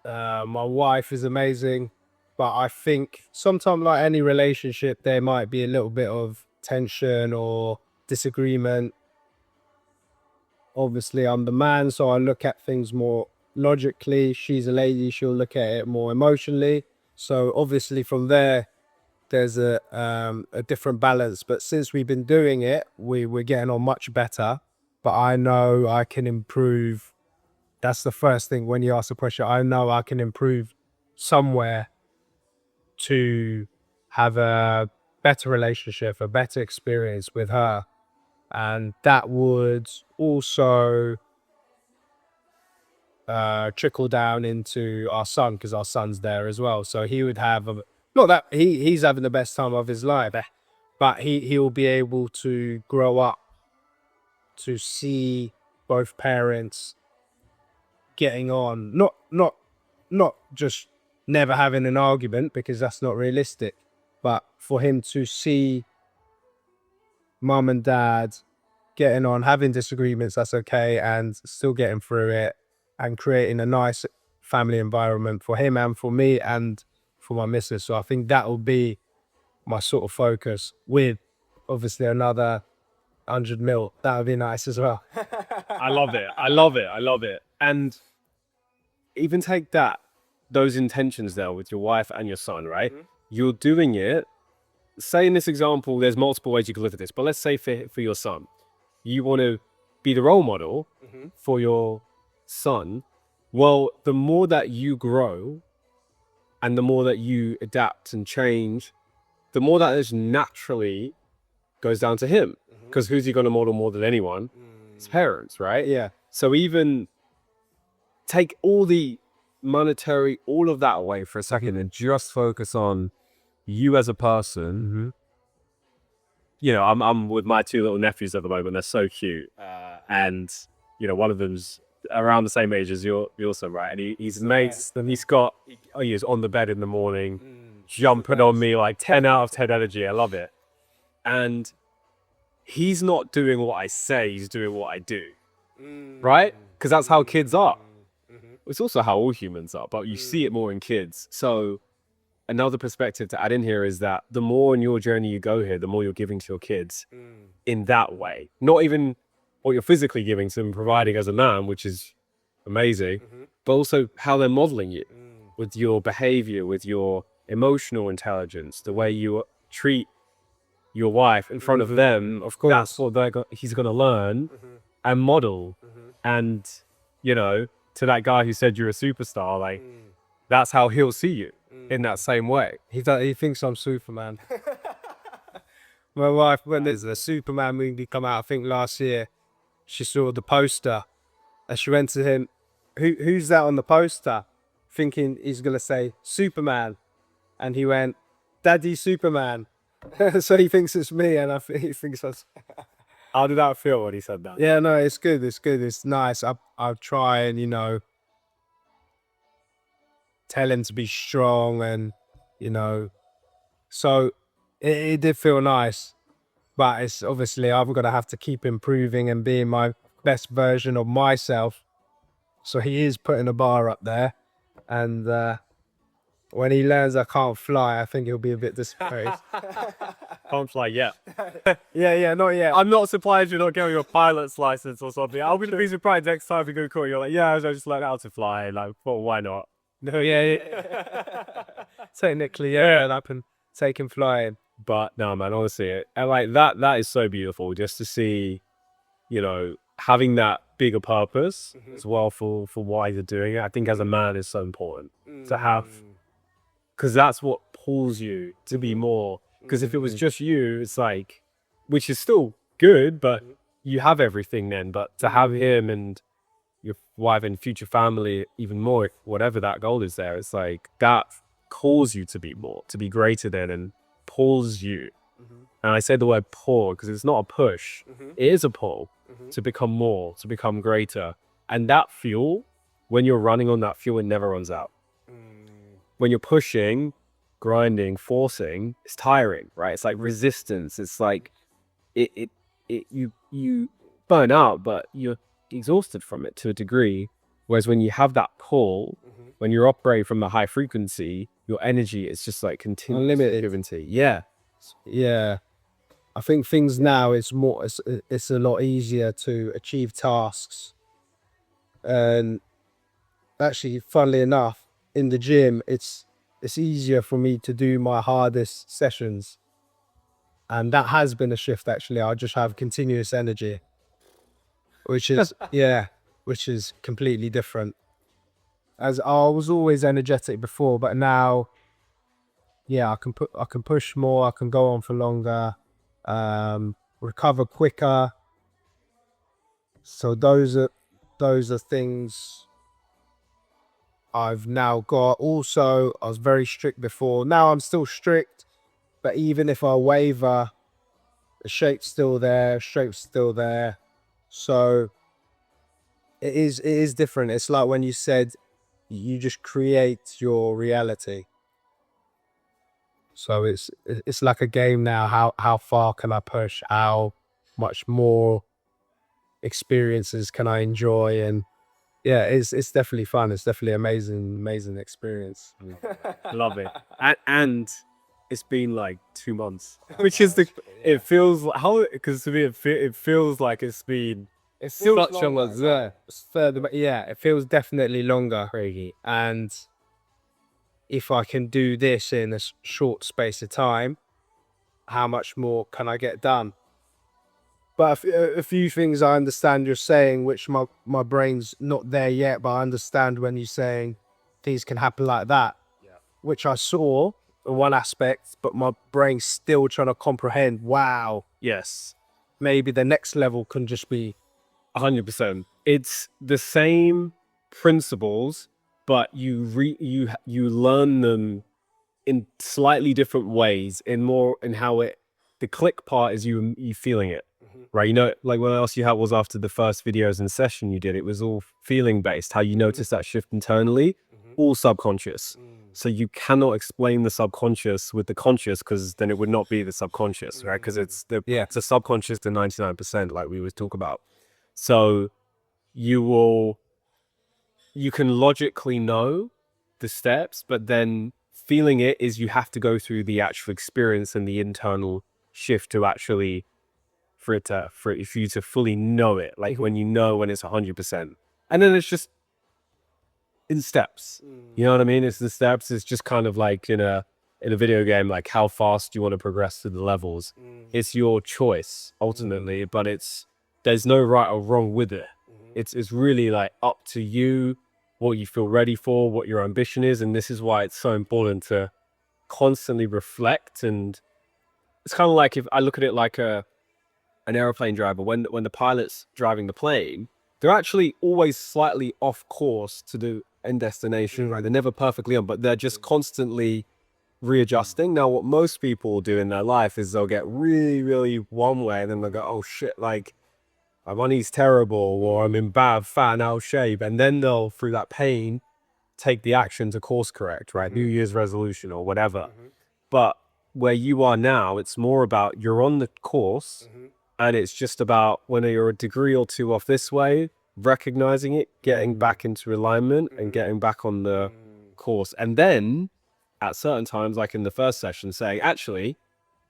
my wife is amazing, but I think sometimes, like any relationship, there might be a little bit of tension or disagreement. Obviously, I'm the man, so I look at things more logically. She's a lady, she'll look at it more emotionally. So obviously from there's a different balance. But since we've been doing it, we're getting on much better. But I know I can improve. That's the first thing when you ask the question. I know I can improve somewhere to have a better relationship, a better experience with her. And that would also trickle down into our son, because our son's there as well. So he would have not that he's having the best time of his life, but he'll be able to grow up to see both parents getting on, not just never having an argument, because that's not realistic, but for him to see mum and dad getting on, having disagreements, that's okay, and still getting through it and creating a nice family environment for him and for me and for my missus. So I think that will be my sort of focus with obviously another 100 mil. That would be nice as well. I love it. I love it. I love it. And even take those intentions there with your wife and your son, right? You're doing it. Say in this example, there's multiple ways you could look at this, but let's say for your son, you want to be the role model for your son. Well, the more that you grow and the more that you adapt and change, the more that just naturally goes down to him. Because who's he going to model more than anyone? His parents, right? Yeah. So even take all the monetary, all of that away for a second and just focus on you as a person. You know, I'm with my 2 little nephews at the moment. They're so cute. And, you know, one of them's around the same age as your son, right? And he's amazed. And he's on the bed in the morning, jumping on me like 10 out of 10 energy. I love it. And he's not doing what I say, he's doing what I do. Right? Because that's how kids are. It's also how all humans are, but you see it more in kids. So another perspective to add in here is that the more in your journey you go here, the more you're giving to your kids in that way. Not even what you're physically giving to them, providing as a man, which is amazing, but also how they're modeling you with your behavior, with your emotional intelligence, the way you treat your wife in front of them. Of course, that's what he's going to learn and model. And, you know, to that guy who said you're a superstar, like, that's how he'll see you in that same way. He thinks I'm Superman. My wife, when there's a Superman movie come out, I think last year, she saw the poster and she went to him, who's that on the poster? Thinking he's going to say Superman. And he went, Daddy Superman. So he thinks it's me, and he thinks that's... How did that feel when he said that? Yeah, no, it's good. It's good. It's nice. I'll try and, you know, tell him to be strong and, you know, so it did feel nice, but it's obviously I'm going to have to keep improving and being my best version of myself. So he is putting a bar up there, and when he learns I can't fly, I think he'll be a bit disappointed. Can't fly yet. yeah, not yet. I'm not surprised you're not getting your pilot's license or something. I'll be surprised next time you go court. You're like, yeah, I just learned how to fly. Like, well, why not? No, yeah. Technically, yeah, and I can take him flying. But no, man, honestly, and like that is so beautiful just to see, you know, having that bigger purpose as well for why you're doing it. I think as a man is so important to have, because that's what pulls you to be more. Because if it was just you, it's like, which is still good, but you have everything then. But to have him and your wife and future family, even more, whatever that goal is there, it's like that calls you to be more, to be greater than, and pulls you. And I say the word pull because it's not a push, it is a pull to become more, to become greater. And that fuel, when you're running on that fuel, it never runs out. When you're pushing, grinding, forcing, it's tiring, right? It's like resistance. It's like you burn out, but you're exhausted from it to a degree. Whereas when you have that pull, when you're operating from the high frequency, your energy is just like Unlimited. continuity. Yeah. I think things now it's a lot easier to achieve tasks. And actually, funnily enough, in the gym, it's easier for me to do my hardest sessions. And that has been a shift, actually. I just have continuous energy, which is, which is completely different. As I was always energetic before, but now, I can push more, I can go on for longer, recover quicker. So those are things I've now got. Also, I was very strict before. Now I'm still strict, but even if I waver, the shape's still there, straight's still there. So it is different. It's like when you said you just create your reality. So it's like a game now. How far can I push? How much more experiences can I enjoy? And yeah, it's definitely fun. It's definitely amazing experience. Love it. And it's been like 2 months, which is it feels like because to me it feels like it's been It's still such a longer, yeah. It's further, but yeah, it feels definitely longer. And if I can do this in a short space of time, how much more can I get done? But a few things I understand you're saying, which my brain's not there yet, but I understand when you're saying things can happen like that, which I saw in one aspect, but my brain's still trying to comprehend, wow, yes, maybe the next level can just be 100%. It's the same principles, but you learn them in slightly different ways. In how it the click part is you feeling it, right? You know, like what else you had was after the first videos and session you did, it was all feeling based. How you notice that shift internally, all subconscious. So you cannot explain the subconscious with the conscious, because then it would not be the subconscious, right? Because it's the subconscious to 99%, like we was talk about. So you can logically know the steps, but then feeling it is you have to go through the actual experience and the internal shift to actually for you to fully know it. Like when you know when it's 100%, and then it's just in steps. You know what I mean? It's the steps. It's just kind of like in a video game, like how fast you want to progress through the levels. It's your choice ultimately, but there's no right or wrong with it. It's really like up to you, what you feel ready for, what your ambition is. And this is why it's so important to constantly reflect. And it's kind of like, if I look at it like an airplane driver, when the pilot's driving the plane, they're actually always slightly off course to the end destination, right? They're never perfectly on, but they're just constantly readjusting. Now, what most people do in their life is they'll get really, really one way, and then they'll go, oh shit, like my money's terrible, or I'm in bad, fat and out of shape. And then they'll, through that pain, take the action to course correct, right? New Year's resolution or whatever. But where you are now, it's more about you're on the course, and it's just about when you're a degree or two off this way, recognizing it, getting back into alignment and getting back on the course. And then at certain times, like in the first session, saying, actually,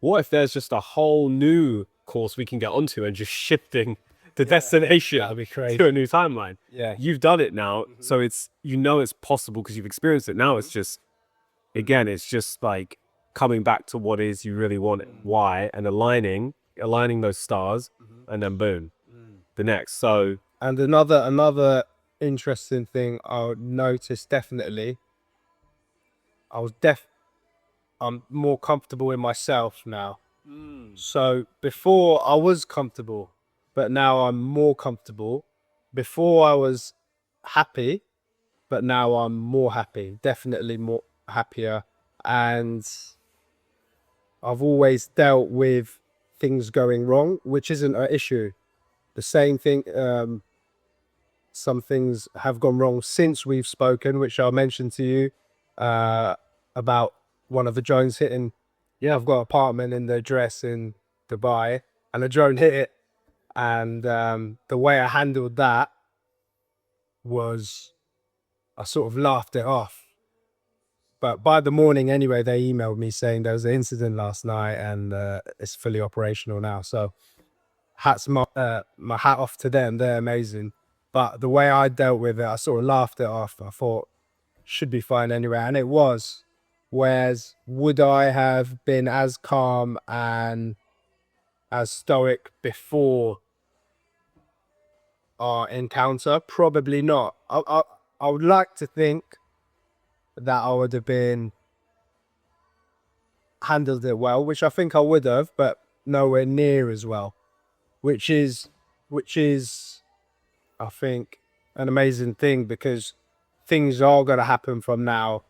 what if there's just a whole new course we can get onto, and just shifting the destination that'd be crazy. to a new timeline. Yeah. You've done it now. So it's, it's possible because you've experienced it. Now it's just, again, it's just like coming back to what is you really want, why, and aligning those stars, and then boom, the next. So, And another interesting thing I noticed, definitely, I'm more comfortable in myself now. So before I was comfortable, but now I'm more comfortable. Before I was happy, but now I'm more happy, definitely more happier. And I've always dealt with things going wrong, which isn't an issue. The same thing, some things have gone wrong since we've spoken, which I'll mention to you, about one of the drones hitting. Yeah, I've got an apartment in the address in Dubai, and a drone hit it. And the way I handled that was I sort of laughed it off. But by the morning anyway, they emailed me saying there was an incident last night, and it's fully operational now. So my hat off to them. They're amazing. But the way I dealt with it, I sort of laughed it off. I thought should be fine anyway, and it was. Whereas would I have been as calm and as stoic before our encounter? Probably not. I would like to think that I would have been handled it well, which I think I would have, but nowhere near as well. Which is I think an amazing thing, because things are going to happen from now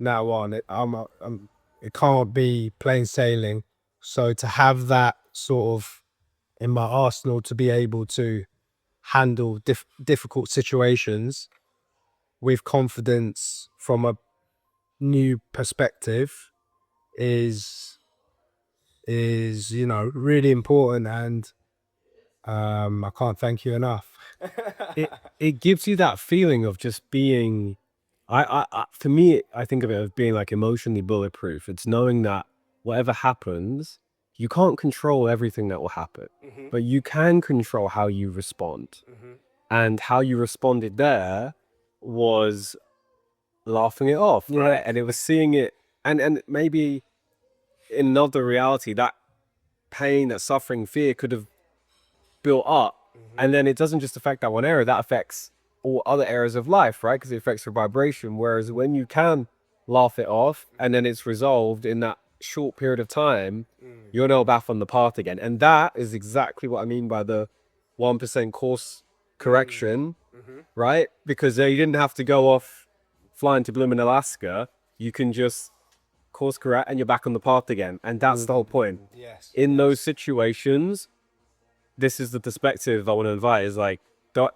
on. It can't be plain sailing. So to have that sort of in my arsenal to be able to handle difficult situations with confidence from a new perspective is really important, and I can't thank you enough. it gives you that feeling of just being For me, I think of it as being like emotionally bulletproof. It's knowing that whatever happens, you can't control everything that will happen, but you can control how you respond. And how you responded there was laughing it off, right? And it was seeing it, and maybe in another reality, that pain, that suffering, fear could have built up, and then it doesn't just affect that one area, that affects all other areas of life, right? Because it affects your vibration. Whereas when you can laugh it off and then it's resolved in that short period of time, you're now back on the path again. And that is exactly what I mean by the 1% course correction, right? Because you didn't have to go off flying to Blooming, Alaska. You can just course correct and you're back on the path again. And that's the whole point. Yes. In those situations, this is the perspective I want to invite, is like,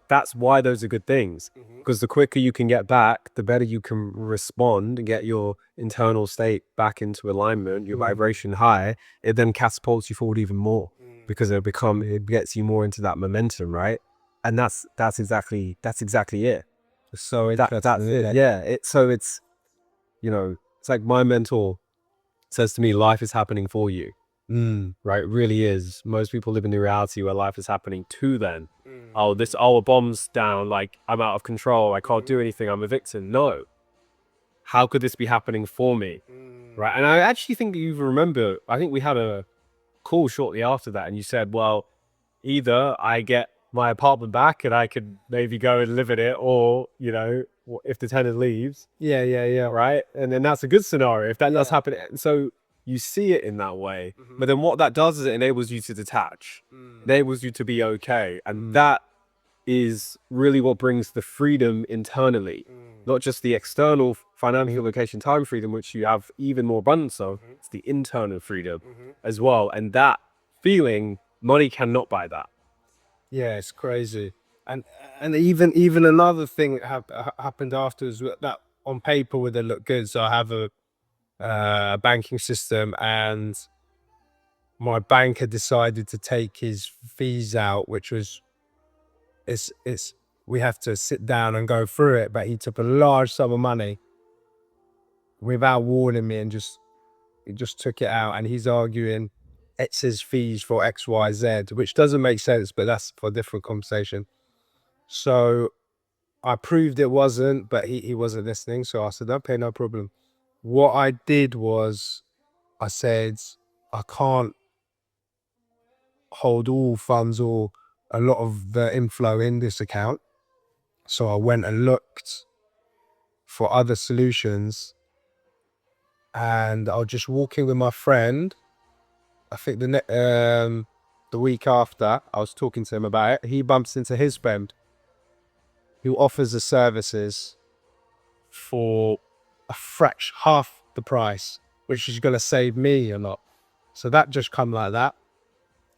that's why those are good things. Because the quicker you can get back, the better you can respond and get your internal state back into alignment, your vibration high. It then catapults you forward even more, because it gets you more into that momentum, right? And that's exactly it. So That's it. Yeah. It's, it's like my mentor says to me, life is happening for you. Right? It really is. Most people live in the reality where life is happening to them. Oh, a bomb's down, like I'm out of control, I can't do anything, I'm a victim. No. How could this be happening for me? Right? And I actually think that you remember, I think we had a call shortly after that, and you said, well, either I get my apartment back and I could maybe go and live in it, or, if the tenant leaves. Yeah. Right? And then that's a good scenario if that does happen. So you see it in that way, but then what that does is it enables you to detach, enables you to be okay. And that is really what brings the freedom internally, not just the external financial location time freedom, which you have even more abundance of. It's the internal freedom as well. And that feeling, money cannot buy that. Yeah, it's crazy. And even another thing that happened afterwards, that on paper would have looked good. So I have a banking system, and my bank had decided to take his fees out, which was, it's we have to sit down and go through it, but he took a large sum of money without warning me, and he just took it out, and he's arguing it's his fees for XYZ, which doesn't make sense, but that's for a different conversation. So I proved it wasn't, but he wasn't listening. So I said, okay, no problem. What I did was I said, I can't hold all funds or a lot of the inflow in this account. So I went and looked for other solutions, and I was just walking with my friend. I think the week after, I was talking to him about it. He bumps into his friend who offers the services for a fraction, half the price, which is going to save me a lot. So that just come like that.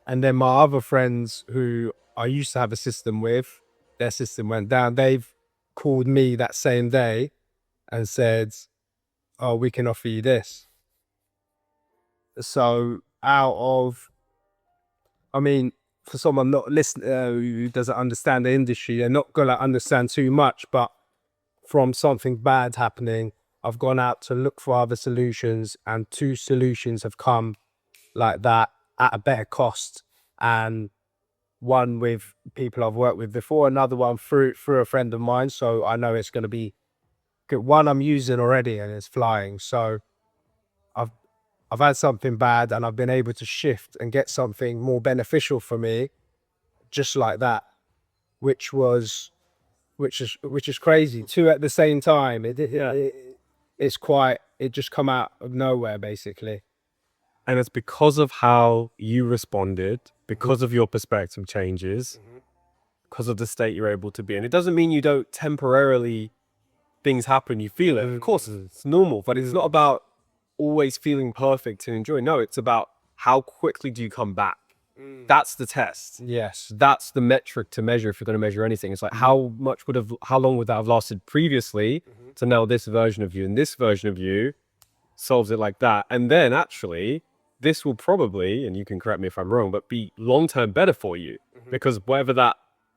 And then my other friends who I used to have a system with, their system went down. They've called me that same day and said, oh, we can offer you this. So for someone not listening, who doesn't understand the industry, they're not going to understand too much, but from something bad happening, I've gone out to look for other solutions, and 2 solutions have come like that at a better cost. And one with people I've worked with before, another one through a friend of mine. So I know it's going to be good. One I'm using already and it's flying. So I've had something bad and I've been able to shift and get something more beneficial for me, just like that, which is crazy. 2 at the same time. It just come out of nowhere, basically. And it's because of how you responded, because of your perspective changes, because of the state you're able to be in. It doesn't mean you don't temporarily, things happen, you feel it. Of course, it's normal, but it's not about always feeling perfect to enjoy. No, it's about how quickly do you come back. That's the test. Yes. That's the metric to measure if you're going to measure anything. It's like how long would that have lasted previously to now this version of you, and this version of you solves it like that. And then actually this will probably, and you can correct me if I'm wrong, but be long-term better for you, because whatever that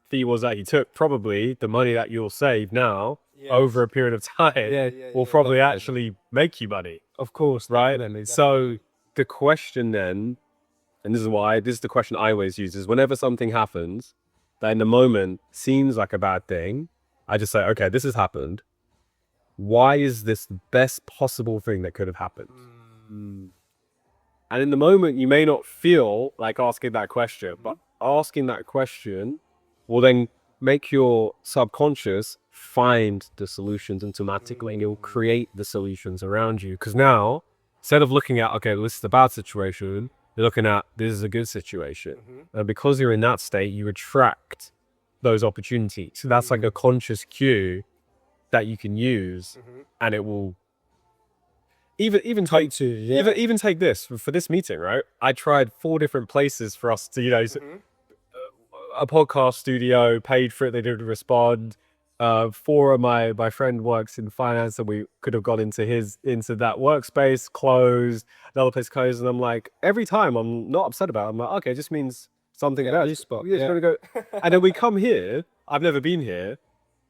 fee was that he took, probably the money that you'll save now over a period of time will probably actually make you money, Of course, right? definitely. So the question then, and this is the question I always use, is whenever something happens that in the moment seems like a bad thing, I just say, okay, this has happened. Why is this the best possible thing that could have happened? And in the moment, you may not feel like asking that question, but asking that question will then make your subconscious find the solutions automatically, and it will create the solutions around you. Because now, instead of looking at, okay, this is a bad situation, you're looking at, this is a good situation. And because you're in that state, you attract those opportunities. So that's like a conscious cue that you can use, and it will even take even take this for this meeting, right? I tried 4 different places for us to, a podcast studio, paid for it, they didn't respond. 4 of my friend works in finance, and we could have got into that workspace, closed, another place closed, and I'm like, every time I'm not upset about it. I'm like, okay, it just means something else. We're just gonna go. And then we come here, I've never been here,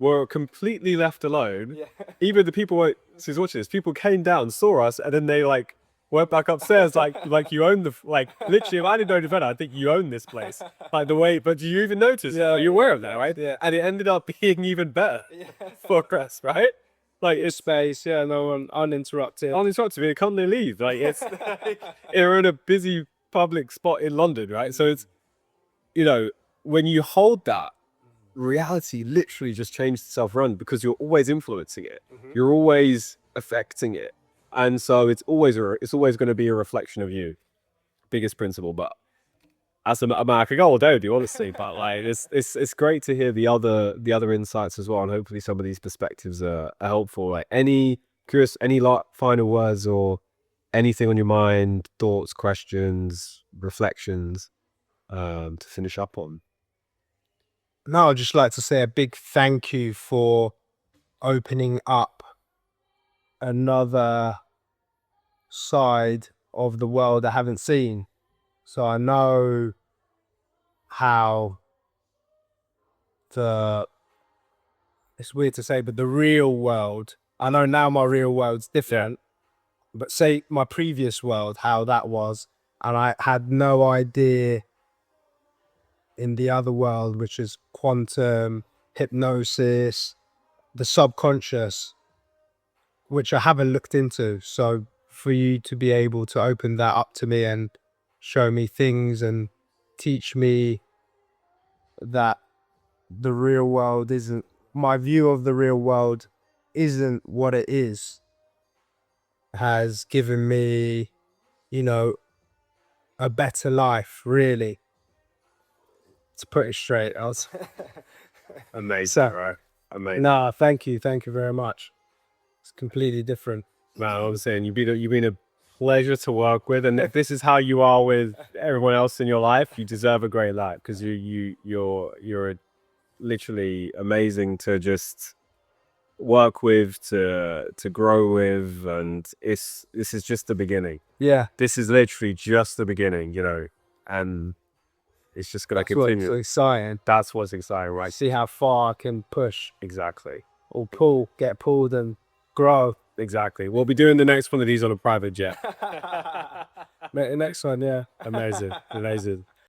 we're completely left alone. Even the people who's watching this, people came down, saw us, and then they like went back upstairs, like you own literally, if I didn't know any better, I think you own this place. Like the way, but do you even notice? Yeah, you're aware of that, right? Yeah. And it ended up being even better for us, right? Like it's space, no one uninterrupted. We can't leave. Like it's you're in a busy public spot in London, right? So it's, when you hold that, reality literally just changed itself run, because you're always influencing it. You're always affecting it. And so it's always going to be a reflection of you. Biggest principle. But as I could go all day with you, honestly, but like it's great to hear the other insights as well, and hopefully some of these perspectives are helpful. Like any final words or anything on your mind, thoughts, questions, reflections, to finish up on. No, I'd just like to say a big thank you for opening up another side of the world I haven't seen. So I know how it's weird to say, but the real world, I know now my real world's different, but say my previous world, how that was, and I had no idea in the other world, which is quantum, hypnosis, the subconscious, which I haven't looked into. So for you to be able to open that up to me and show me things and teach me that the real world isn't, my view of the real world isn't what it is, has given me, a better life, really. To put it straight, I was amazing, right? Amazing. No, thank you very much. It's completely different. Man, I was saying you've been a pleasure to work with, and if this is how you are with everyone else in your life, you deserve a great life, because you're literally amazing to just work with, to grow with, and this is just the beginning. Yeah, this is literally just the beginning, and it's just gonna continue. What's exciting. That's what's exciting, right? See how far I can push. Exactly. Or get pulled and grow. Exactly. We'll be doing the next one of these on a private jet. The next one, yeah. Amazing.